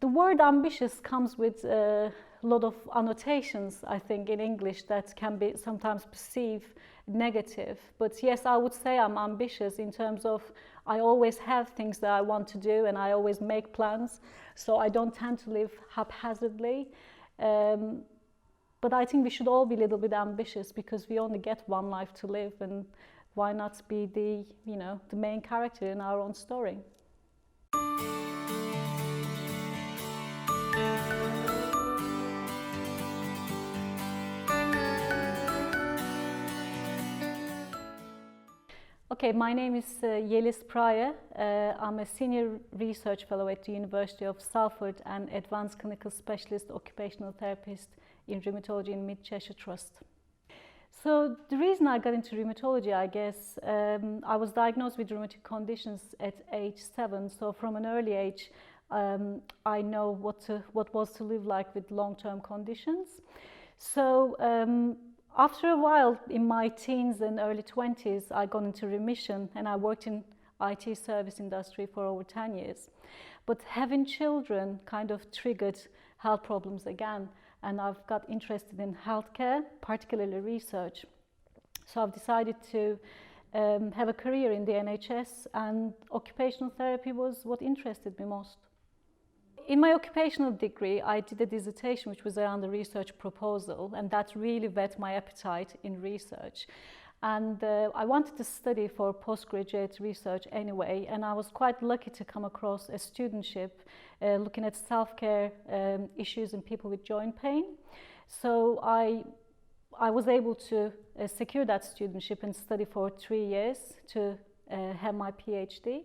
The word ambitious comes with a lot of annotations, I think, in English that can be sometimes perceived negative. But yes, I would say I'm ambitious in terms of I always have things that I want to do and I always make plans. So I don't tend to live haphazardly. But I think we should all be a little bit ambitious because we only get one life to live, and why not be the main character in our own story? Okay, my name is Yeliz Prior. I'm a senior research fellow at the University of Salford and advanced clinical specialist occupational therapist in rheumatology in Mid Cheshire Trust. So the reason I got into rheumatology, I guess, I was diagnosed with rheumatic conditions at age 7. So from an early age, I know what was to live like with long-term conditions. So after a while, in my teens and early 20s, I got into remission and I worked in IT service industry for over 10 years. But having children kind of triggered health problems again, and I've got interested in healthcare, particularly research. So I've decided to have a career in the NHS, and occupational therapy was what interested me most. In my occupational degree, I did a dissertation which was around the research proposal, and that really whet my appetite in research. And I wanted to study for postgraduate research anyway, and I was quite lucky to come across a studentship looking at self-care issues in people with joint pain. So I was able to secure that studentship and study for 3 years to have my PhD.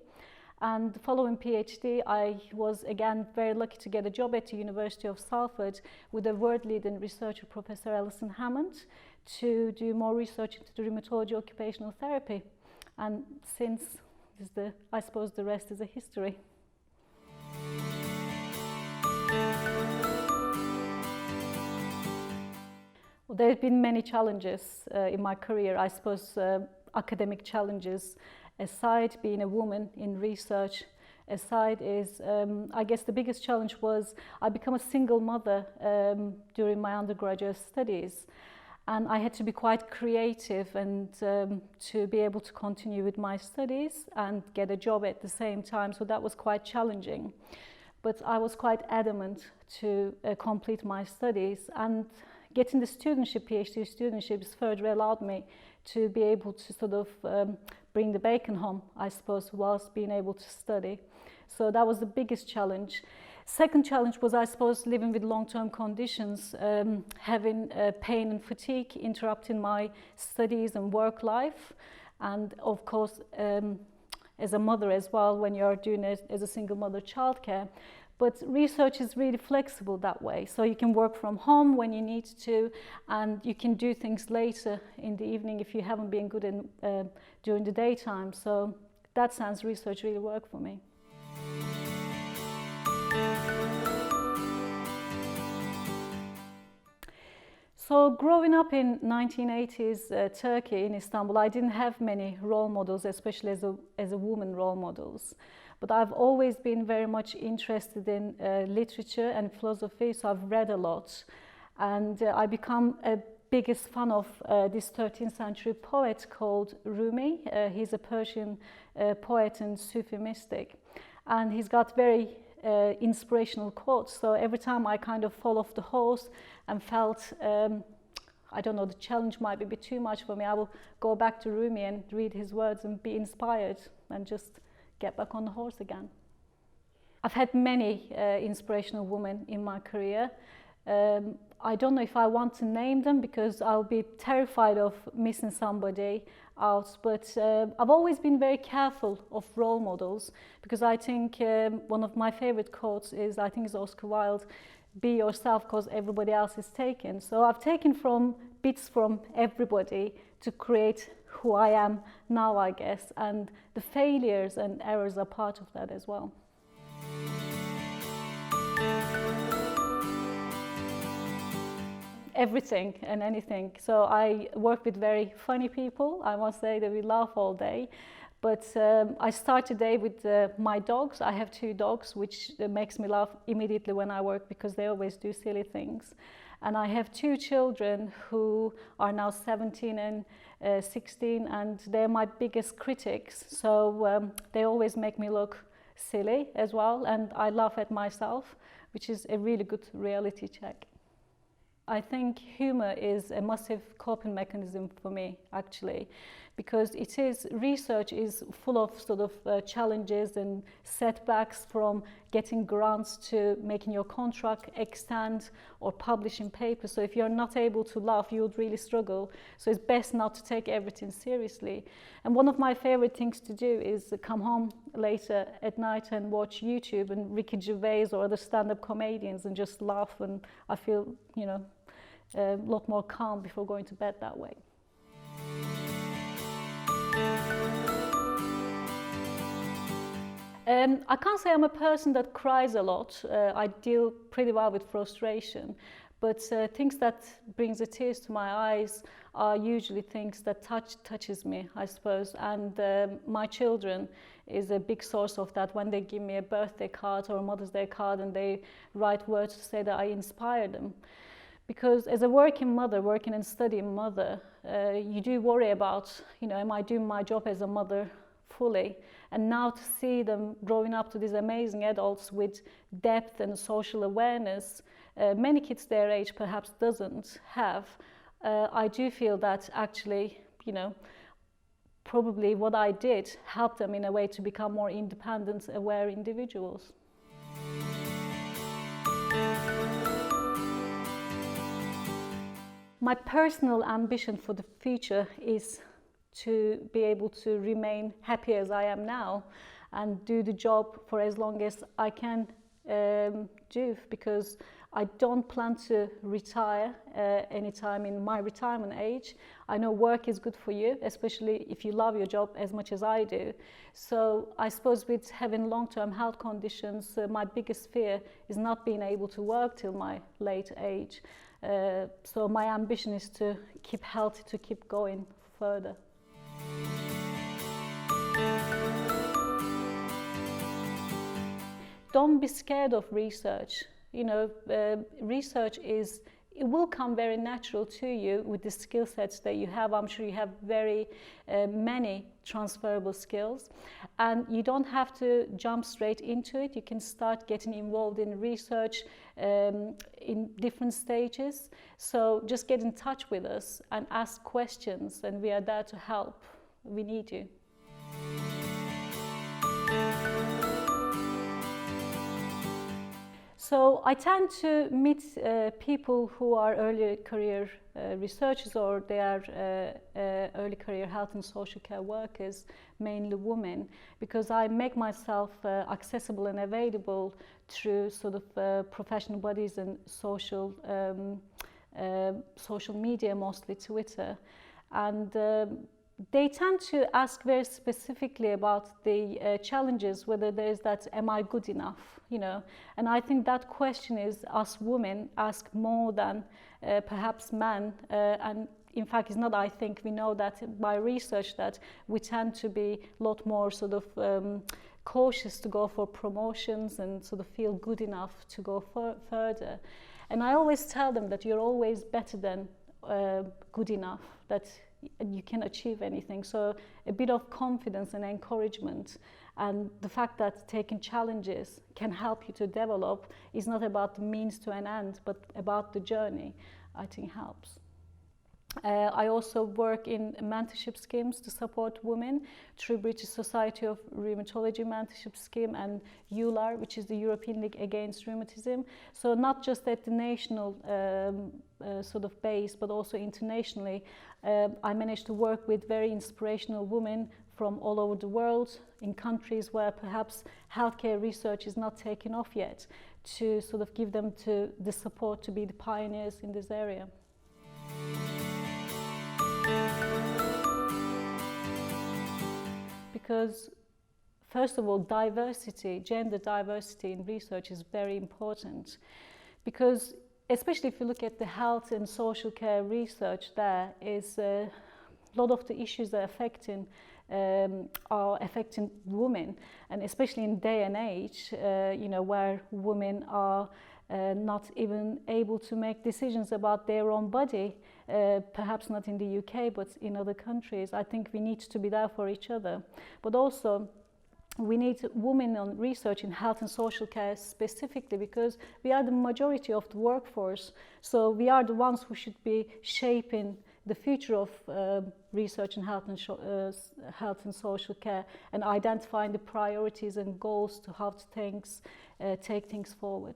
And following PhD, I was again very lucky to get a job at the University of Salford with a world-leading researcher, Professor Alison Hammond, to do more research into the rheumatology occupational therapy. And since, I suppose the rest is a history. Well, there have been many challenges in my career. I suppose academic challenges aside, being a woman in research aside, is I guess the biggest challenge was I became a single mother during my undergraduate studies, and I had to be quite creative and to be able to continue with my studies and get a job at the same time, so that was quite challenging. But I was quite adamant to complete my studies, and getting the studentship, PhD studentships, further allowed me to be able to sort of bring the bacon home, I suppose, whilst being able to study. So that was the biggest challenge. Second challenge was, I suppose, living with long-term conditions, having pain and fatigue interrupting my studies and work life, and of course, as a mother as well, when you're doing it as a single mother, childcare. But research is really flexible that way. So you can work from home when you need to, and you can do things later in the evening if you haven't been good in, during the daytime. So that sense, research really worked for me. So growing up in 1980s Turkey in Istanbul, I didn't have many role models, especially as a woman role models. But I've always been very much interested in literature and philosophy, so I've read a lot. And I become a biggest fan of this 13th century poet called Rumi. He's a Persian poet and Sufi mystic. And he's got very inspirational quotes. So every time I kind of fall off the horse and felt, I don't know, the challenge might be a bit too much for me, I will go back to Rumi and read his words and be inspired and just get back on the horse again. I've had many inspirational women in my career. I don't know if I want to name them because I'll be terrified of missing somebody out, but I've always been very careful of role models because I think one of my favorite quotes is, I think it's Oscar Wilde, "Be yourself because everybody else is taken." So I've taken from bits from everybody to create who I am now, I guess, and the failures and errors are part of that as well. Everything and anything. So I work with very funny people. I must say that we laugh all day. But I start today with my dogs. I have 2 dogs, which makes me laugh immediately when I work because they always do silly things. And I have 2 children who are now 17 and 16, and they're my biggest critics. So they always make me look silly as well, and I laugh at myself, which is a really good reality check. I think humor is a massive coping mechanism for me, actually, because research is full of sort of challenges and setbacks, from getting grants to making your contract extend or publishing papers. So if you're not able to laugh, you would really struggle. So it's best not to take everything seriously. And one of my favorite things to do is come home later at night and watch YouTube and Ricky Gervais or other stand-up comedians and just laugh, and I feel, a lot more calm before going to bed that way. I can't say I'm a person that cries a lot. I deal pretty well with frustration, but things that brings the tears to my eyes are usually things that touches me, I suppose. And my children is a big source of that. When they give me a birthday card or a Mother's Day card and they write words to say that I inspire them. Because as a working and studying mother, you do worry about, am I doing my job as a mother fully? And now to see them growing up to these amazing adults with depth and social awareness, many kids their age perhaps doesn't have. I do feel that actually, probably what I did helped them in a way to become more independent, aware individuals. My personal ambition for the future is to be able to remain happy as I am now and do the job for as long as I can do, because I don't plan to retire anytime in my retirement age. I know work is good for you, especially if you love your job as much as I do. So I suppose with having long-term health conditions, my biggest fear is not being able to work till my late age. So my ambition is to keep healthy, to keep going further. Don't be scared of research. Research it will come very natural to you with the skill sets that you have. I'm sure you have very many transferable skills, and you don't have to jump straight into it. You can start getting involved in research in different stages. So just get in touch with us and ask questions, and we are there to help. We need you. So I tend to meet people who are early career researchers, or they are early career health and social care workers, mainly women, because I make myself accessible and available through sort of professional bodies and social media, mostly Twitter. And they tend to ask very specifically about the challenges, whether there's that, am I good enough, And I think that question is us women ask more than perhaps men. And in fact, it's not I think, we know that by research that we tend to be a lot more sort of cautious to go for promotions and sort of feel good enough to go further. And I always tell them that you're always better than good enough, that you can achieve anything. So a bit of confidence and encouragement, and the fact that taking challenges can help you to develop is not about the means to an end, but about the journey, I think helps. I also work in mentorship schemes to support women through British Society of Rheumatology mentorship scheme and EULAR, which is the European League Against Rheumatism. So not just at the national sort of base, but also internationally. I managed to work with very inspirational women from all over the world in countries where perhaps healthcare research is not taken off yet, to sort of give them the support to be the pioneers in this area. Because first of all, diversity, gender diversity in research is very important, because especially if you look at the health and social care research, there is a lot of the issues that are affecting are affecting women, and especially in day and age, where women are not even able to make decisions about their own body, perhaps not in the UK, but in other countries. I think we need to be there for each other. But also, we need women on research in health and social care specifically, because we are the majority of the workforce. So we are the ones who should be shaping the future of research in health and social care, and identifying the priorities and goals to how to take things forward.